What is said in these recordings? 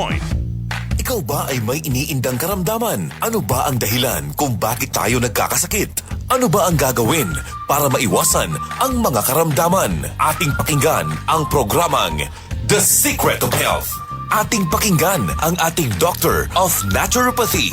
Ikaw ba ay may iniindang karamdaman? Ano ba ang dahilan kung bakit tayo nagkakasakit? Ano ba ang gagawin para maiwasan ang mga karamdaman? Ating pakinggan ang programang The Secret of Health. Ating pakinggan ang ating Doctor of Naturopathy.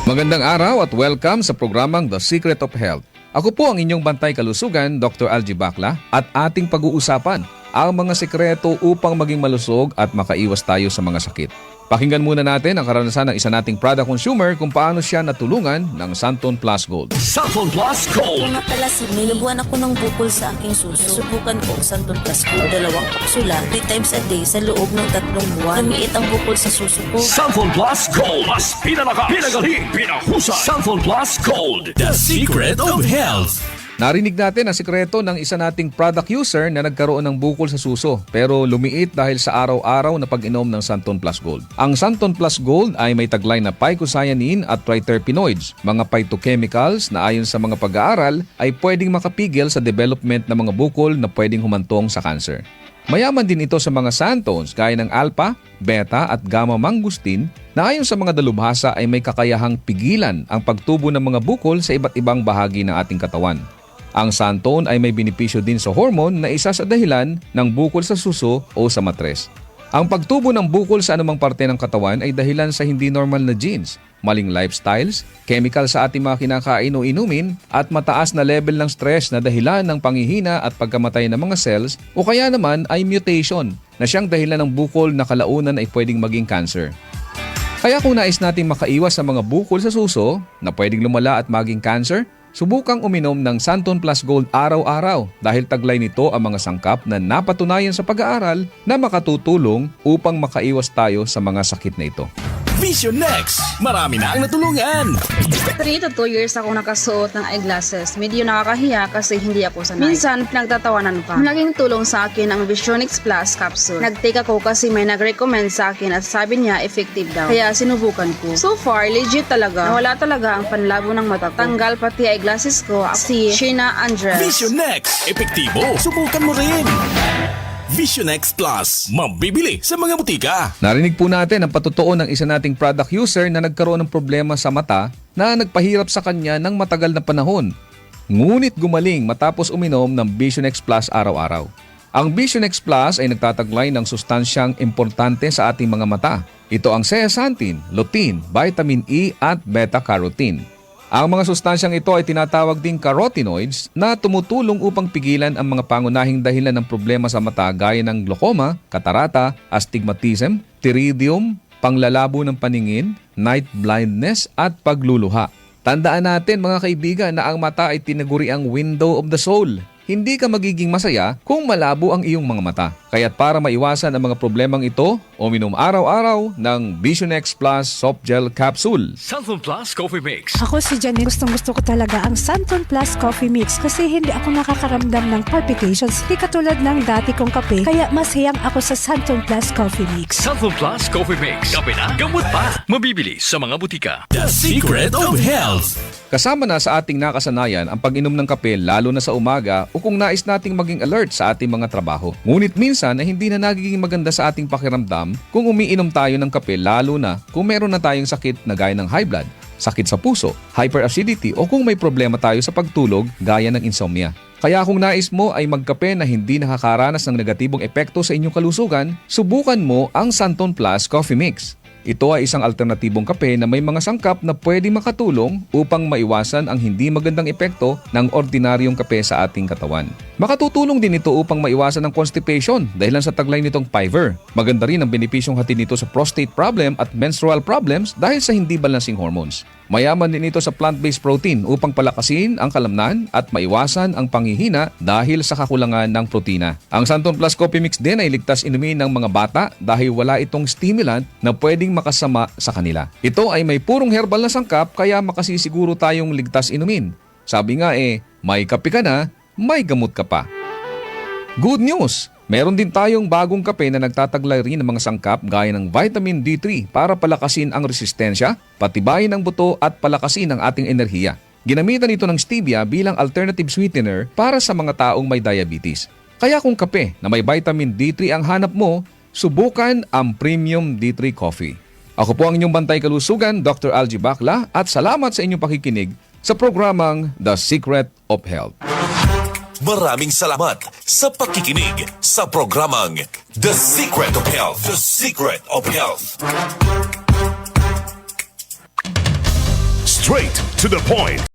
Magandang araw at welcome sa programang The Secret of Health. Ako po ang inyong bantay kalusugan, Dr. Algie Bacla, at ating pag-uusapan ang mga sekreto upang maging malusog at makaiwas tayo sa mga sakit. Pakinggan muna natin ang karanasan ng isa nating product consumer kung paano siya natulungan ng Santon Plus Gold. Santon Plus Gold! Kung napalasin, nilubuan ako ng bukol sa aking suso. Subukan ko ang Santon Plus Gold, 2 kapsula, 3 times a day sa loob ng 3 buwan. Lumiit ang bukol sa suso ko. Santon Plus Gold! Mas pinalakas, pinagaling, pinahusay! Santon Plus Gold! The Secret of Health! Narinig natin ang sikreto ng isa nating product user na nagkaroon ng bukol sa suso pero lumiit dahil sa araw-araw na pag-inom ng Santon Plus Gold. Ang Santon Plus Gold ay may taglay na phycocyanin at triterpenoids, mga phytochemicals na ayon sa mga pag-aaral ay pwedeng makapigil sa development ng mga bukol na pwedeng humantong sa cancer. Mayaman din ito sa mga santones gaya ng alpha, beta at gamma mangustin na ayon sa mga dalubhasa ay may kakayahang pigilan ang pagtubo ng mga bukol sa iba't ibang bahagi ng ating katawan. Ang santone ay may benepisyo din sa hormone na isa sa dahilan ng bukol sa suso o sa matres. Ang pagtubo ng bukol sa anumang parte ng katawan ay dahilan sa hindi normal na genes, maling lifestyles, chemical sa ating mga kinakain o inumin, at mataas na level ng stress na dahilan ng panghihina at pagkamatay ng mga cells o kaya naman ay mutation na siyang dahilan ng bukol na kalaunan ay pwedeng maging cancer. Kaya kung nais nating makaiwas sa mga bukol sa suso na pwedeng lumala at maging cancer, subukang uminom ng Santon Plus Gold araw-araw dahil taglay nito ang mga sangkap na napatunayan sa pag-aaral na makatutulong upang makaiwas tayo sa mga sakit na ito. Vision Next! Marami na ang natulungan! 3 to 2 years ako nakasuot ng eyeglasses. Medyo nakakahiya kasi hindi ako sanay. Minsan, pinagtatawanan pa. Malaking tulong sa akin ang Visionix Plus capsule. Nag-take ako kasi may nag-recommend sa akin at sabi niya effective daw. Kaya sinubukan ko. So far, legit talaga. Nawala talaga ang panlabo ng mata ko. Tanggal pati eyeglasses ko. Si Sheena Andres. Vision Next! Epektibo! Subukan mo rin! Vision X Plus, mabibili sa mga butika. Narinig po natin ang patotoo ng isa nating product user na nagkaroon ng problema sa mata na nagpahirap sa kanya ng matagal na panahon. Ngunit gumaling matapos uminom ng Vision X Plus araw-araw. Ang Vision X Plus ay nagtataglay ng sustansyang importante sa ating mga mata. Ito ang zeaxanthin, lutein, vitamin E at beta-carotene. Ang mga sustansyang ito ay tinatawag ding carotenoids na tumutulong upang pigilan ang mga pangunahing dahilan ng problema sa mata gaya ng glaucoma, katarata, astigmatism, pterygium, panglalabo ng paningin, night blindness at pagluluha. Tandaan natin mga kaibigan na ang mata ay tinaguri ang window of the soul. Hindi ka magiging masaya kung malabo ang iyong mga mata. Kaya't para maiwasan ang mga problemang ito, uminom araw-araw ng Vision X Plus Soft Gel Capsule. Santon Plus Coffee Mix. Ako si Janine, gustong-gusto ko talaga ang Santon Plus Coffee Mix kasi hindi ako nakakaramdam ng palpitations. Hindi katulad ng dati kong kape, kaya mas hiyang ako sa Santon Plus Coffee Mix. Santon Plus Coffee Mix. Kape na, gamot pa. Mabibili sa mga butika. The Secret of Health. Kasama na sa ating nakasanayan ang pag-inom ng kape lalo na sa umaga o kung nais nating maging alert sa ating mga trabaho. Ngunit minsan ay hindi na nagiging maganda sa ating pakiramdam kung umiinom tayo ng kape lalo na kung meron na tayong sakit na gaya ng high blood, sakit sa puso, hyperacidity o kung may problema tayo sa pagtulog gaya ng insomnia. Kaya kung nais mo ay magkape na hindi nakakaranas ng negatibong epekto sa inyong kalusugan, subukan mo ang Santon Plus Coffee Mix. Ito ay isang alternatibong kape na may mga sangkap na pwedeng makatulong upang maiwasan ang hindi magandang epekto ng ordinaryong kape sa ating katawan. Makatutulong din ito upang maiwasan ang constipation dahil sa taglay nitong Piver. Maganda rin ang benepisyong hatid nito sa prostate problem at menstrual problems dahil sa hindi balancing hormones. Mayaman din ito sa plant-based protein upang palakasin ang kalamnan at maiwasan ang panghihina dahil sa kakulangan ng protina. Ang Santon Plus Coffee Mix din ay ligtas inumin ng mga bata dahil wala itong stimulant na pwedeng makasama sa kanila. Ito ay may purong herbal na sangkap kaya makasisiguro tayong ligtas inumin. Sabi nga may kape ka na, may gamot ka pa. Good news! Meron din tayong bagong kape na nagtataglay rin ng mga sangkap gaya ng vitamin D3 para palakasin ang resistensya, patibayin ang buto at palakasin ang ating enerhiya. Ginamitan ito ng stevia bilang alternative sweetener para sa mga taong may diabetes. Kaya kung kape na may vitamin D3 ang hanap mo, subukan ang Premium D3 Coffee. Ako po ang inyong bantay kalusugan, Dr. Algie Bacla, at salamat sa inyong pakikinig sa programang The Secret of Health. Maraming salamat sa pakikinig sa programang The Secret of Health. The Secret of Health. Straight to the point.